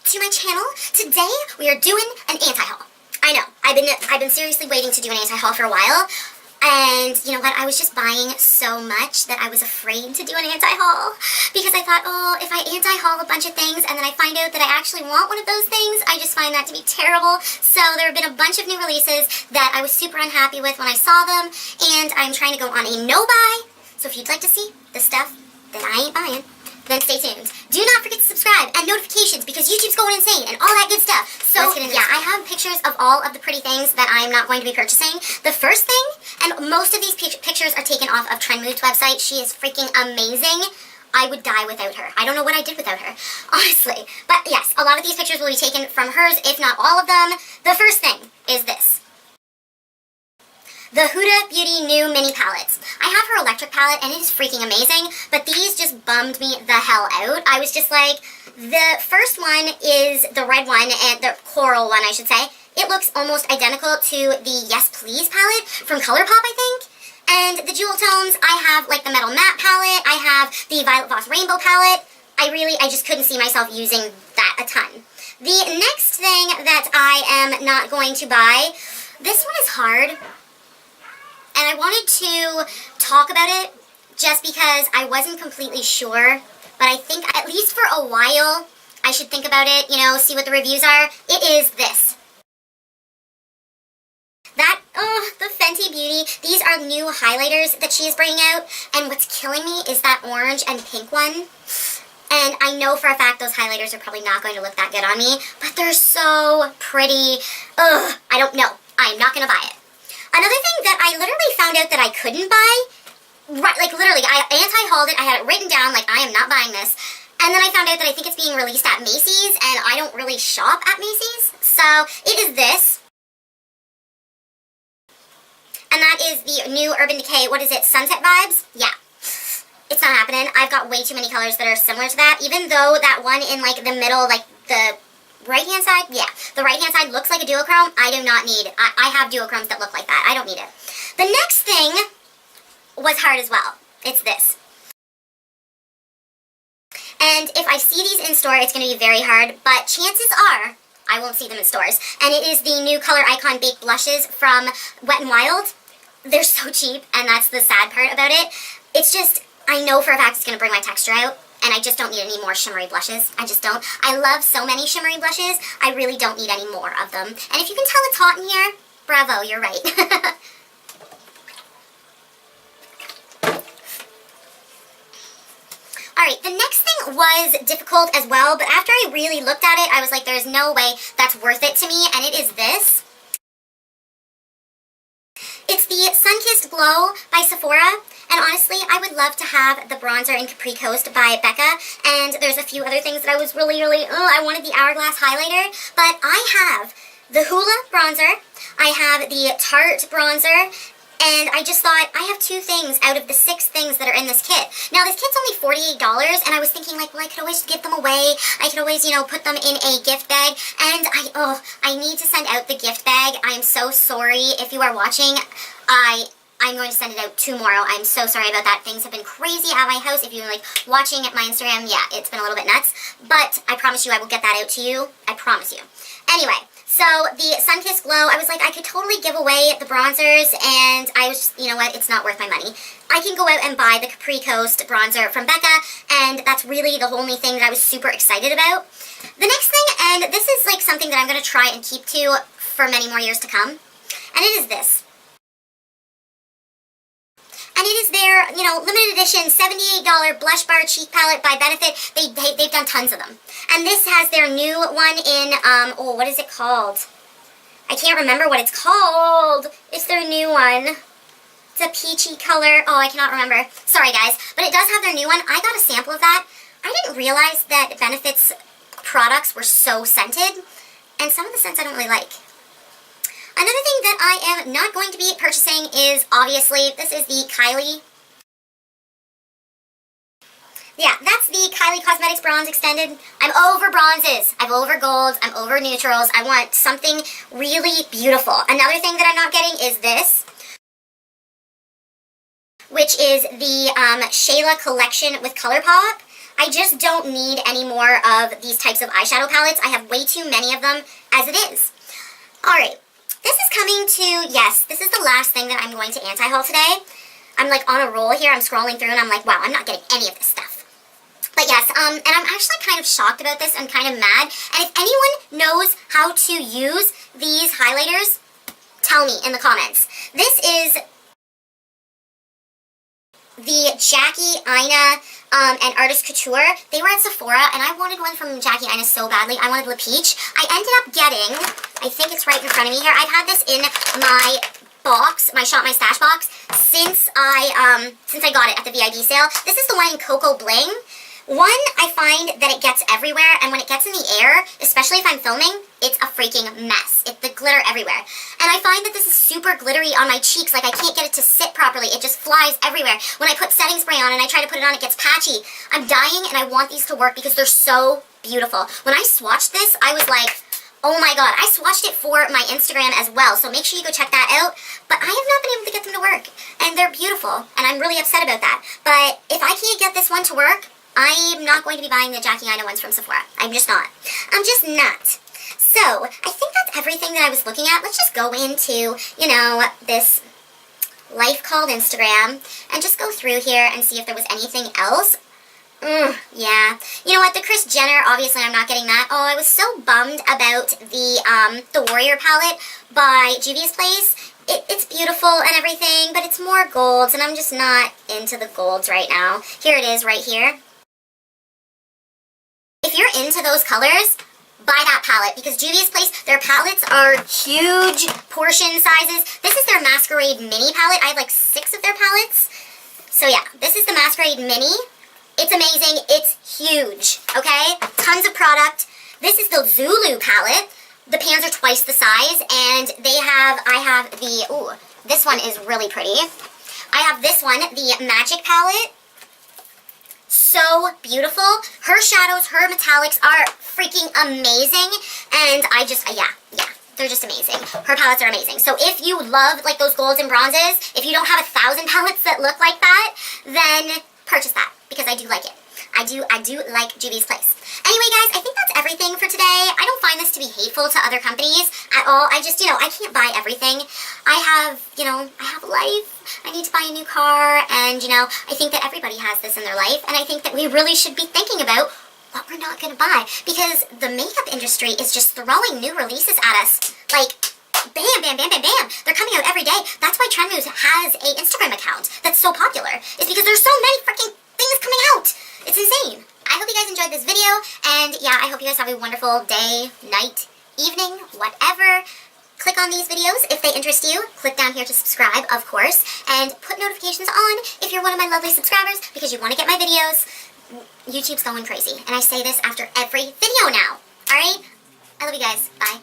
to my channel. Today we are doing an anti-haul. I know, I've been seriously waiting to do an anti-haul for a while, and you know what, I was just buying so much that I was afraid to do an anti-haul, because I thought, oh, if I anti-haul a bunch of things and then I find out that I actually want one of those things, I just find that to be terrible. So there have been a bunch of new releases that I was super unhappy with when I saw them, and I'm trying to go on a no-buy. So if you'd like to see the stuff that I ain't buying, then stay tuned. Do not forget to subscribe and notifications because YouTube's going insane and all that good stuff. So yeah, I have pictures of all of the pretty things that I'm not going to be purchasing. The first thing, and most of these pictures are taken off of Trendmood's website. She is freaking amazing. I would die without her. I don't know what I did without her, honestly. But yes, a lot of these pictures will be taken from hers, if not all of them. The first thing is this. The Huda Beauty new mini palettes. I have her electric palette and it is freaking amazing, but these just bummed me the hell out. I was just like, the first one is the red one, and the coral one I should say. It looks almost identical to the Yes Please palette from ColourPop, I think. And the jewel tones, I have like the Metal Matte palette, I have the Violet Voss Rainbow palette. I just couldn't see myself using that a ton. The next thing that I am not going to buy, this one is hard. And I wanted to talk about it just because I wasn't completely sure, but I think at least for a while I should think about it, you know, see what the reviews are. It is this. That, oh, the Fenty Beauty. These are new highlighters that she is bringing out, and what's killing me is that orange and pink one. And I know for a fact those highlighters are probably not going to look that good on me, but they're so pretty. Ugh, I don't know. I'm not going to buy it. Another thing that I literally found out that I couldn't buy, right, like literally, I anti-hauled it, I had it written down, like I am not buying this, and then I found out that I think it's being released at Macy's, and I don't really shop at Macy's, so it is this. And that is the new Urban Decay, what is it, Sunset Vibes? Yeah. It's not happening. I've got way too many colors that are similar to that, even though that one in like the middle, like the right-hand side? Yeah. The right-hand side looks like a duochrome. I do not need it. I have duochromes that look like that. I don't need it. The next thing was hard as well. It's this. And if I see these in store, it's going to be very hard, but chances are I won't see them in stores. And it is the new Color Icon Baked Blushes from Wet n Wild. They're so cheap, and that's the sad part about it. It's just, I know for a fact it's going to bring my texture out. And I just don't need any more shimmery blushes. I just don't. I love so many shimmery blushes. I really don't need any more of them. And if you can tell it's hot in here, bravo, you're right. Alright, the next thing was difficult as well, but after I really looked at it, I was like, there's no way that's worth it to me, and it is this. It's the Sunkissed Glow by Sephora, and honestly, I would love to have the bronzer in Capri Coast by Becca, and there's a few other things that I was really, I wanted the Hourglass highlighter, but I have the Hoola bronzer, I have the Tarte bronzer, and I just thought, I have 2 things out of the 6 things that are in this kit. Now, this kit's only $48, and I was thinking, like, well, I could always give them away. I could always, you know, put them in a gift bag. And I need to send out the gift bag. I'm so sorry. If you are watching, I'm going to send it out tomorrow. I'm so sorry about that. Things have been crazy at my house. If you're, like, watching at my Instagram, yeah, it's been a little bit nuts. But I promise you I will get that out to you. I promise you. Anyway. So, the Sunkissed Glow, I was like, I could totally give away the bronzers, and I was just, you know what, it's not worth my money. I can go out and buy the Capri Coast bronzer from Becca, and that's really the only thing that I was super excited about. The next thing, and this is like something that I'm going to try and keep to for many more years to come, and it is this. And it is their, you know, limited edition $78 Blush Bar Cheek Palette by Benefit. They've done tons of them. And this has their new one in, oh, what is it called? I can't remember what it's called. It's their new one. It's a peachy color. Oh, I cannot remember. Sorry, guys. But it does have their new one. I got a sample of that. I didn't realize that Benefit's products were so scented. And some of the scents I don't really like. Another thing that I am not going to be purchasing is, obviously, this is the Kylie. Yeah, that's the Kylie Cosmetics Bronze Extended. I'm over bronzes. I'm over golds. I'm over neutrals. I want something really beautiful. Another thing that I'm not getting is this, which is the Shayla Collection with ColourPop. I just don't need any more of these types of eyeshadow palettes. I have way too many of them as it is. Alright, this is coming to, yes, this is the last thing that I'm going to anti-haul today. I'm like on a roll here, I'm scrolling through and I'm like, wow, I'm not getting any of this stuff. But yes, and I'm actually kind of shocked about this and kind of mad. And if anyone knows how to use these highlighters, tell me in the comments. This is the Jackie Aina and Artist Couture. They were at Sephora, and I wanted one from Jackie Aina so badly. I wanted the peach. I ended up getting, I think it's right in front of me here, I've had this in my box, my Shop My Stash box, since I got it at the VIB sale. This is the one in Cocoa Bling. One, I find that it gets everywhere, and when it gets in the air, especially if I'm filming, it's a freaking mess. It's the glitter everywhere. And I find that this is super glittery on my cheeks, like I can't get it to sit properly. It just flies everywhere. When I put setting spray on and I try to put it on, it gets patchy. I'm dying, and I want these to work because they're so beautiful. When I swatched this, I was like, oh my god. I swatched it for my Instagram as well, so make sure you go check that out. But I have not been able to get them to work, and they're beautiful, and I'm really upset about that. But if I can't get this one to work, I'm not going to be buying the Jackie Aina ones from Sephora. I'm just not. I'm just not. So, I think that's everything that I was looking at. Let's just go into, you know, this life called Instagram and just go through here and see if there was anything else. Yeah. You know what, the Kris Jenner, obviously I'm not getting that. Oh, I was so bummed about the Warrior palette by Juvia's Place. It's beautiful and everything, but it's more golds, and I'm just not into the golds right now. Here it is right here. If you're into those colors, buy that palette, because Juvia's Place, their palettes are huge portion sizes. This is their Masquerade Mini palette. I have like 6 of their palettes. So yeah, this is the Masquerade Mini. It's amazing. It's huge, okay? Tons of product. This is the Zulu palette. The pans are twice the size, and I have the, ooh, this one is really pretty. I have this one, the Magic palette. So beautiful. Her shadows, her metallics are freaking amazing, and I just, yeah, they're just amazing. Her palettes are amazing. So if you love like those golds and bronzes, if you don't have 1,000 palettes that look like that, then purchase that, because I do like it. I do like Juvia's Place. Anyway, guys, I think that's everything for today. I don't find this to be hateful to other companies at all. I just, you know, I can't buy everything. I have, you know, I have life. I need to buy a new car, and, you know, I think that everybody has this in their life, and I think that we really should be thinking about what we're not going to buy, because the makeup industry is just throwing new releases at us. Like, bam, bam, bam, bam, bam. They're coming out every day. That's why Trend Moves has an Instagram account that's so popular. It's because there's so many freaking things coming out. It's insane. I hope you guys enjoyed this video, and yeah, I hope you guys have a wonderful day, night, evening, whatever. Click on these videos if they interest you. Click down here to subscribe, of course, and put notifications on if you're one of my lovely subscribers, because you want to get my videos. YouTube's going crazy, and I say this after every video now. Alright? I love you guys. Bye.